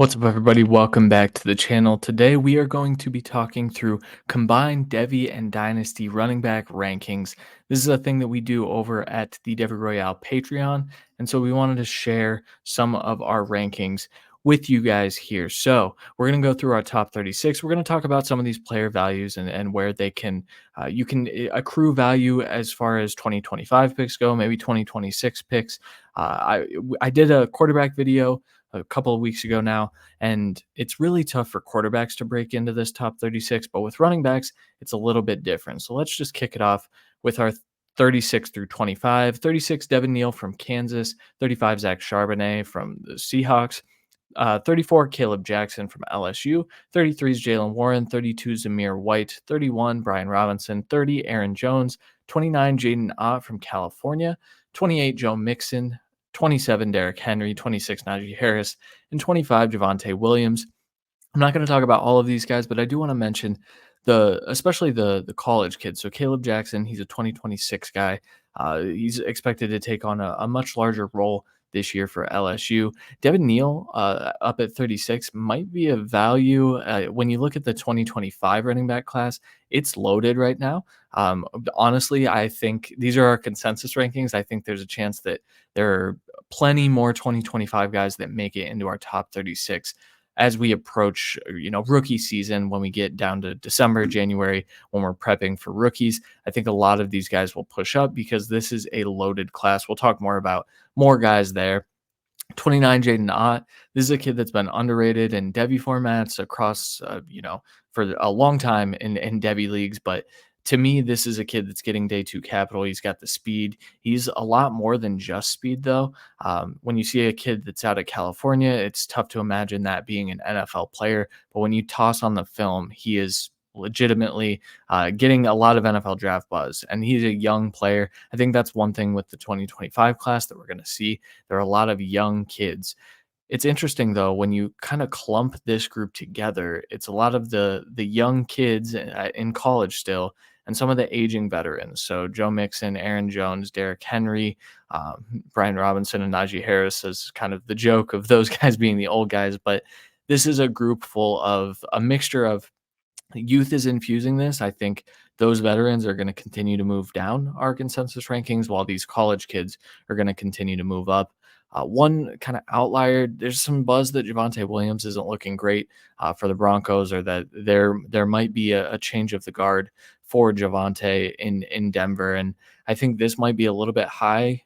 What's up, everybody? Welcome back to the channel. Today, we are going to be talking through combined Devy and Dynasty running back rankings. This is a thing that we do over at the Devy Royale Patreon, and so we wanted to share some of our rankings with you guys here. So we're going to go through our top 36. We're going to talk about some of these player values and where they can you can accrue value as far as 2025 picks go, maybe 2026 picks. I did a quarterback video a couple of weeks ago now, and it's really tough for quarterbacks to break into this top 36, but with running backs, it's a little bit different. So let's just kick it off with our 36 through 25. 36, Devin Neal from Kansas. 35, Zach Charbonnet from the Seahawks. 34, Caleb Jackson from LSU. 33 is Jalen Warren. 32, Zamir White. 31, Brian Robinson. 30, Aaron Jones. 29, Jaden Ott from California. 28, Joe Mixon. 27, Derrick Henry. 26, Najee Harris. And 25, Javonte Williams. I'm not going to talk about all of these guys, but I do want to mention especially the college kids. So Caleb Jackson, he's a 2026 guy. He's expected to take on a much larger role this year for LSU. Devin Neal, up at 36, might be a value. When you look at the 2025 running back class, it's loaded right now. Honestly, I think these are our consensus rankings. I think there's a chance that there are plenty more 2025 guys that make it into our top 36 as we approach, rookie season, when we get down to December, January, when we're prepping for rookies. I think a lot of these guys will push up because this is a loaded class. We'll talk more about more guys there. 29, Jaden Ott. This is a kid that's been underrated in Devy formats across, for a long time in Devy leagues. But to me, this is a kid that's getting day two capital. He's got the speed. He's a lot more than just speed, though. When you see a kid that's out of California, it's tough to imagine that being an NFL player. But when you toss on the film, he is legitimately getting a lot of NFL draft buzz, and he's a young player. I think that's one thing with the 2025 class that we're going to see. There are a lot of young kids. It's interesting, though, when you kind of clump this group together, it's a lot of the young kids in college still, and some of the aging veterans. So Joe Mixon, Aaron Jones, Derrick Henry, Brian Robinson, and Najee Harris is kind of the joke of those guys being the old guys. But this is a group full of a mixture of youth is infusing this. I think those veterans are going to continue to move down our consensus rankings, while these college kids are going to continue to move up. One kind of outlier, there's some buzz that Javonte Williams isn't looking great for the Broncos, or that there might be a change of the guard for Javonte in Denver. And I think this might be a little bit high,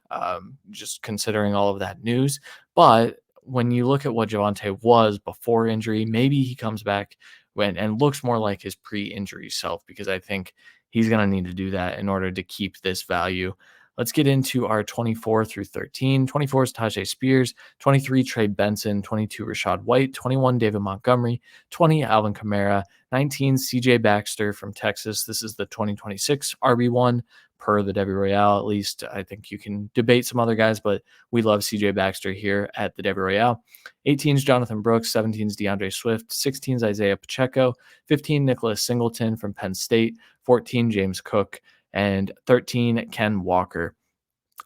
just considering all of that news. But when you look at what Javonte was before injury, maybe he comes back and looks more like his pre-injury self, because I think he's going to need to do that in order to keep this value. Let's get into our 24 through 13. 24 is Tajay Spears, 23 Trey Benson, 22 Rashad White, 21 David Montgomery, 20 Alvin Kamara, 19 CJ Baxter from Texas. This is the 2026 RB1 per the Devy Royale. At least I think you can debate some other guys, but we love CJ Baxter here at the Devy Royale. 18 is Jonathan Brooks, 17 is DeAndre Swift, 16 is Isaiah Pacheco, 15 Nicholas Singleton from Penn State, 14 James Cook, and 13 Ken Walker.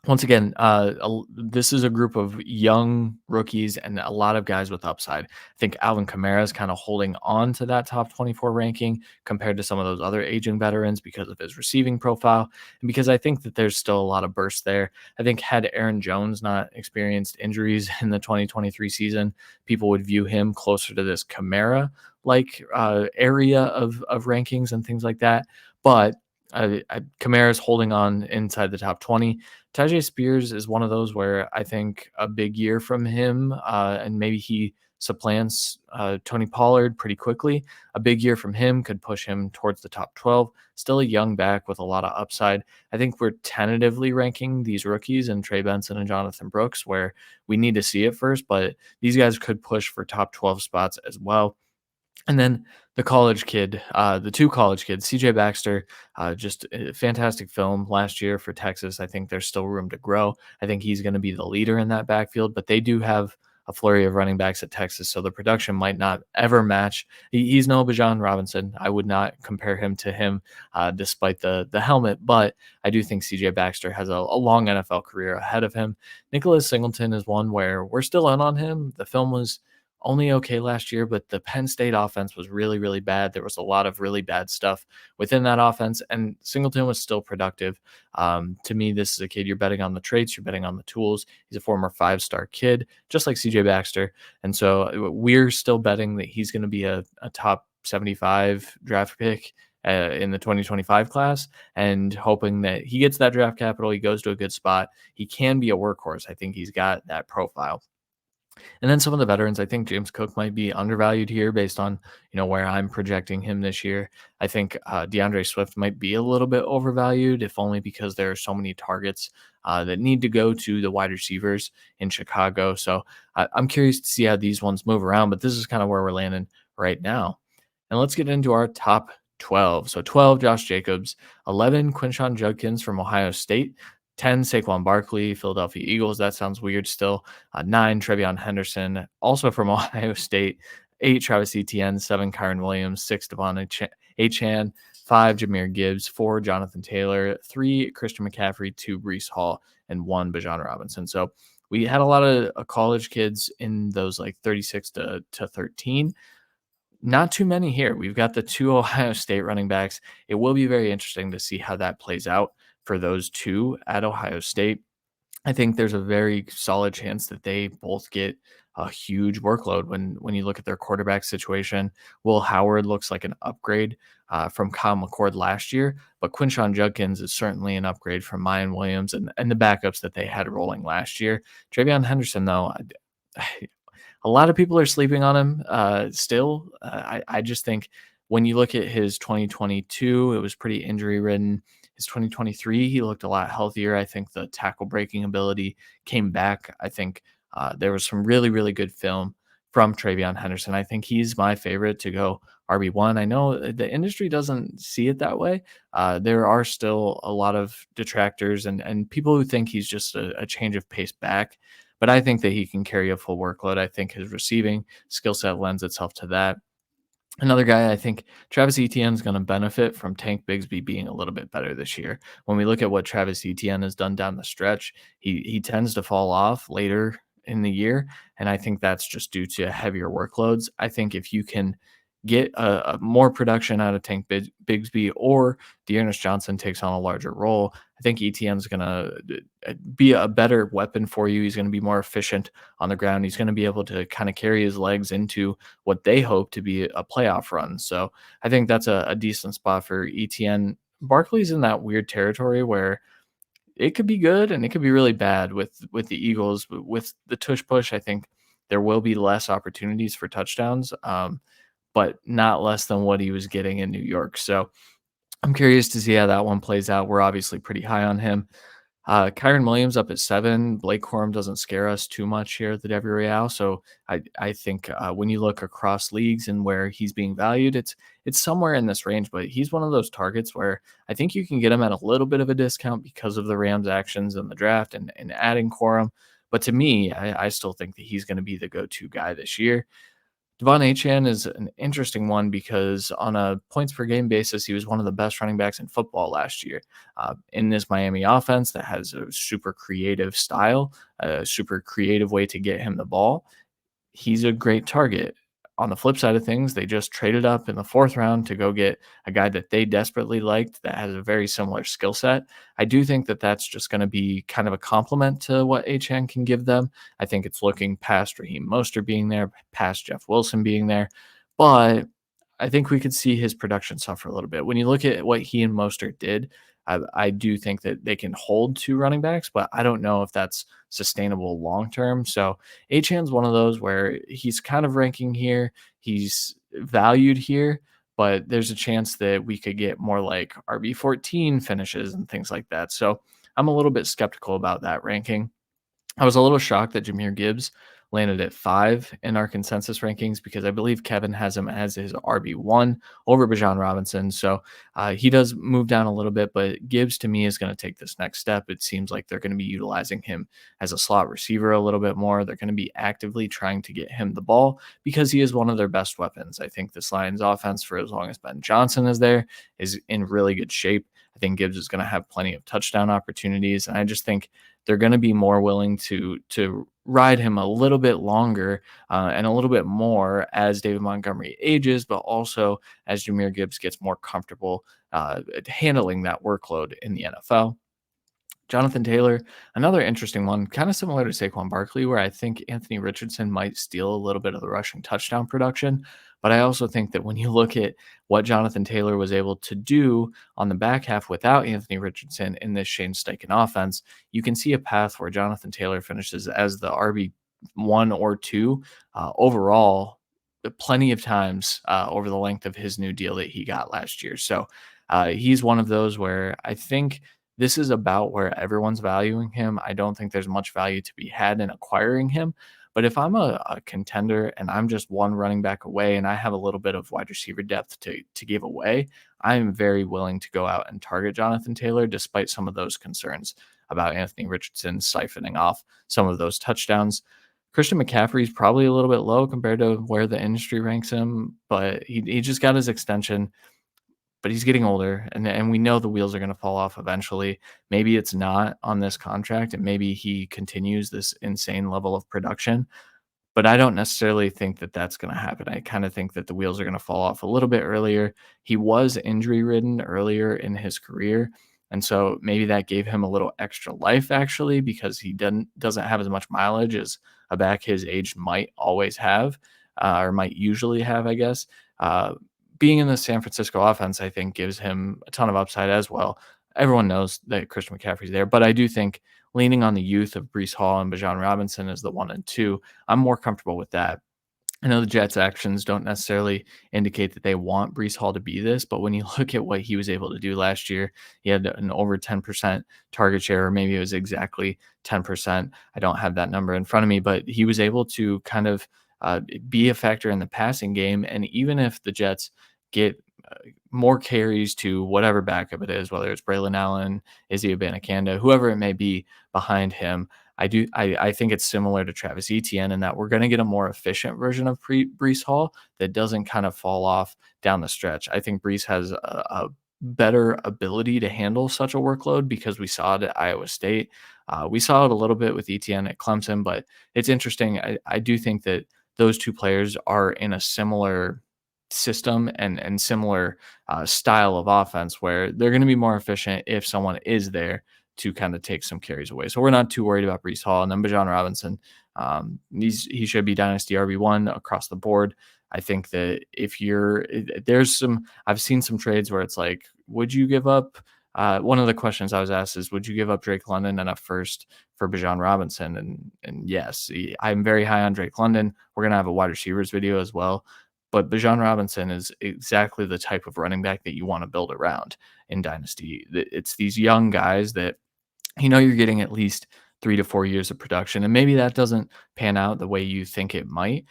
Once again, this is a group of young rookies and a lot of guys with upside. I think Alvin Kamara is kind of holding on to that top 24 ranking compared to some of those other aging veterans because of his receiving profile, and because I think that there's still a lot of burst there. I think had Aaron Jones not experienced injuries in the 2023 season, people would view him closer to this Kamara area of rankings and things like that. But Kamara's holding on inside the top 20. Tajay Spears is one of those where I think a big year from him, and maybe he supplants Tony Pollard pretty quickly. A big year from him could push him towards the top 12. Still a young back with a lot of upside. I think we're tentatively ranking these rookies and Trey Benson and Jonathan Brooks where we need to see it first, but these guys could push for top 12 spots as well. And then the college kid, the two college kids, CJ Baxter, just a fantastic film last year for Texas. I think there's still room to grow. I think he's going to be the leader in that backfield, but they do have a flurry of running backs at Texas, so the production might not ever match. He's no Bijan Robinson. I would not compare him to him, despite the helmet, but I do think CJ Baxter has a long NFL career ahead of him. Nicholas Singleton is one where we're still in on him. The film was only okay last year, but the Penn State offense was really, really bad. There was a lot of really bad stuff within that offense, and Singleton was still productive. To me, this is a kid you're betting on the traits, you're betting on the tools. He's a former 5-star kid, just like CJ Baxter. And so we're still betting that he's going to be a top 75 draft pick in the 2025 class, and hoping that he gets that draft capital, he goes to a good spot. He can be a workhorse. I think he's got that profile. And then some of the veterans, I think James Cook might be undervalued here based on, where I'm projecting him this year. I think DeAndre Swift might be a little bit overvalued, if only because there are so many targets that need to go to the wide receivers in Chicago. So I'm curious to see how these ones move around, but this is kind of where we're landing right now. And let's get into our top 12. So 12, Josh Jacobs; 11, Quinshawn Judkins from Ohio State; 10, Saquon Barkley, Philadelphia Eagles. That sounds weird still. 9, Trevion Henderson, also from Ohio State; 8, Travis Etienne; 7, Kyron Williams; 6, Devon Achan; 5, Jameer Gibbs; 4, Jonathan Taylor; 3, Christian McCaffrey; 2, Brees Hall; and 1, Bijan Robinson. So we had a lot of college kids in those like 36 to 13. Not too many here. We've got the 2 Ohio State running backs. It will be very interesting to see how that plays out for those 2 at Ohio State. I think there's a very solid chance that they both get a huge workload when you look at their quarterback situation. Will Howard looks like an upgrade from Kyle McCord last year, but Quinshawn Judkins is certainly an upgrade from Mayan Williams and the backups that they had rolling last year. Travion Henderson, though, a lot of people are sleeping on him still. I just think when you look at his 2022, it was pretty injury ridden. His 2023, he looked a lot healthier. I think the tackle breaking ability came back. I think there was some really, really good film from Travion Henderson. I think he's my favorite to go RB1. I know the industry doesn't see it that way. There are still a lot of detractors and people who think he's just a change of pace back. But I think that he can carry a full workload. I think his receiving skill set lends itself to that. Another guy, I think Travis Etienne is going to benefit from Tank Bigsby being a little bit better this year. When we look at what Travis Etienne has done down the stretch, he tends to fall off later in the year, and I think that's just due to heavier workloads. I think if you can get a more production out of Bigsby, or Dearness Johnson takes on a larger role, I think Etienne's going to be a better weapon for you. He's going to be more efficient on the ground. He's going to be able to kind of carry his legs into what they hope to be a playoff run. So I think that's a decent spot for Etienne. Barkley's in that weird territory where it could be good and it could be really bad with the Eagles. With the tush push, I think there will be less opportunities for touchdowns, but not less than what he was getting in New York. So I'm curious to see how that one plays out. We're obviously pretty high on him. Kyron Williams up at 7. Blake Corum doesn't scare us too much here at the Devy Royale. So I think when you look across leagues and where he's being valued, it's somewhere in this range. But he's one of those targets where I think you can get him at a little bit of a discount because of the Rams' actions in the draft and adding Corum. But to me, I still think that he's going to be the go-to guy this year. Devon Achan is an interesting one because on a points per game basis, he was one of the best running backs in football last year. In this Miami offense that has a super creative style, a super creative way to get him the ball, he's a great target. On the flip side of things, they just traded up in the 4th round to go get a guy that they desperately liked that has a very similar skill set. I do think that that's just going to be kind of a compliment to what Achan can give them. I think it's looking past Raheem Mostert being there, past Jeff Wilson being there, but I think we could see his production suffer a little bit. When you look at what he and Mostert did, I do think that they can hold 2 running backs, but I don't know if that's sustainable long term. So Achan's one of those where he's kind of ranking here, he's valued here, but there's a chance that we could get more like RB14 finishes and things like that. So I'm a little bit skeptical about that ranking. I was a little shocked that Jameer Gibbs landed at 5 in our consensus rankings because I believe Kevin has him as his RB1 over Bijan Robinson. So he does move down a little bit, but Gibbs to me is going to take this next step. It seems like they're going to be utilizing him as a slot receiver a little bit more. They're going to be actively trying to get him the ball because he is one of their best weapons. I think this Lions offense, for as long as Ben Johnson is there, is in really good shape. I think Gibbs is going to have plenty of touchdown opportunities. And I just think they're going to be more willing to ride him a little bit longer and a little bit more as David Montgomery ages, but also as Jahmyr Gibbs gets more comfortable handling that workload in the NFL. Jonathan Taylor, another interesting one, kind of similar to Saquon Barkley, where I think Anthony Richardson might steal a little bit of the rushing touchdown production. But I also think that when you look at what Jonathan Taylor was able to do on the back half without Anthony Richardson in this Shane Steichen offense, you can see a path where Jonathan Taylor finishes as the RB1 or 2 overall plenty of times over the length of his new deal that he got last year. So he's one of those where I think this is about where everyone's valuing him. I don't think there's much value to be had in acquiring him. But if I'm a contender and I'm just one running back away and I have a little bit of wide receiver depth to give away, I'm very willing to go out and target Jonathan Taylor, despite some of those concerns about Anthony Richardson siphoning off some of those touchdowns. Christian McCaffrey is probably a little bit low compared to where the industry ranks him, but he just got his extension, but he's getting older, and we know the wheels are going to fall off eventually. Maybe it's not on this contract, and maybe he continues this insane level of production. But I don't necessarily think that that's going to happen. I kind of think that the wheels are going to fall off a little bit earlier. He was injury ridden earlier in his career. And so maybe that gave him a little extra life actually, because he doesn't have as much mileage as a back his age might always have, or might usually have, I guess. Being in the San Francisco offense, I think gives him a ton of upside as well. Everyone knows that Christian McCaffrey's there, but I do think leaning on the youth of Breece Hall and Bijan Robinson as the 1 and 2, I'm more comfortable with that. I know the Jets' actions don't necessarily indicate that they want Breece Hall to be this, but when you look at what he was able to do last year, he had an over 10% target share, or maybe it was exactly 10%. I don't have that number in front of me, but he was able to kind of be a factor in the passing game. And even if the Jets get more carries to whatever backup it is, whether it's Braylon Allen, Izzy Abanikanda, whoever it may be behind him, I think it's similar to Travis Etienne in that we're going to get a more efficient version of Breece Hall that doesn't kind of fall off down the stretch. I think Breece has a better ability to handle such a workload because we saw it at Iowa State. We saw it a little bit with Etienne at Clemson, but it's interesting. I do think that those two players are in a similar system and similar style of offense where they're going to be more efficient if someone is there to kind of take some carries away. So we're not too worried about Breece Hall. And then Bijan Robinson, he should be Dynasty RB1 across the board. I think that if I've seen some trades where it's like, would you give up? One of the questions I was asked is, would you give up Drake London and a first for Bijan Robinson? And yes, I'm very high on Drake London. We're going to have a wide receivers video as well. But Bijan Robinson is exactly the type of running back that you want to build around in Dynasty. It's these young guys that you're getting at least 3 to 4 years of production, and maybe that doesn't pan out the way you think it might,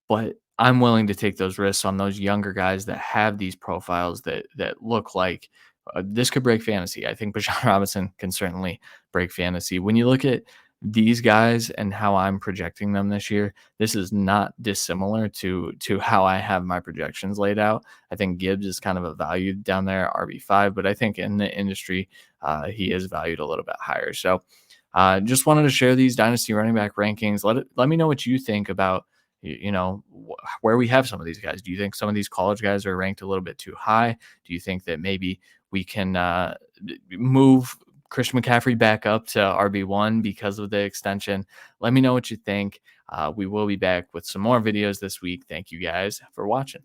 but I'm willing to take those risks on those younger guys that have these profiles that look like this could break fantasy. I think Bijan Robinson can certainly break fantasy. When you look at these guys and how I'm projecting them this year, this is not dissimilar to how I have my projections laid out. I think Gibbs is kind of a value down there, RB5, but I think in the industry, he is valued a little bit higher. So just wanted to share these dynasty running back rankings. Let me know what you think about where we have some of these guys. Do you think some of these college guys are ranked a little bit too high? Do you think that maybe we can move Christian McCaffrey back up to RB1 because of the extension? Let me know what you think. We will be back with some more videos this week. Thank you guys for watching.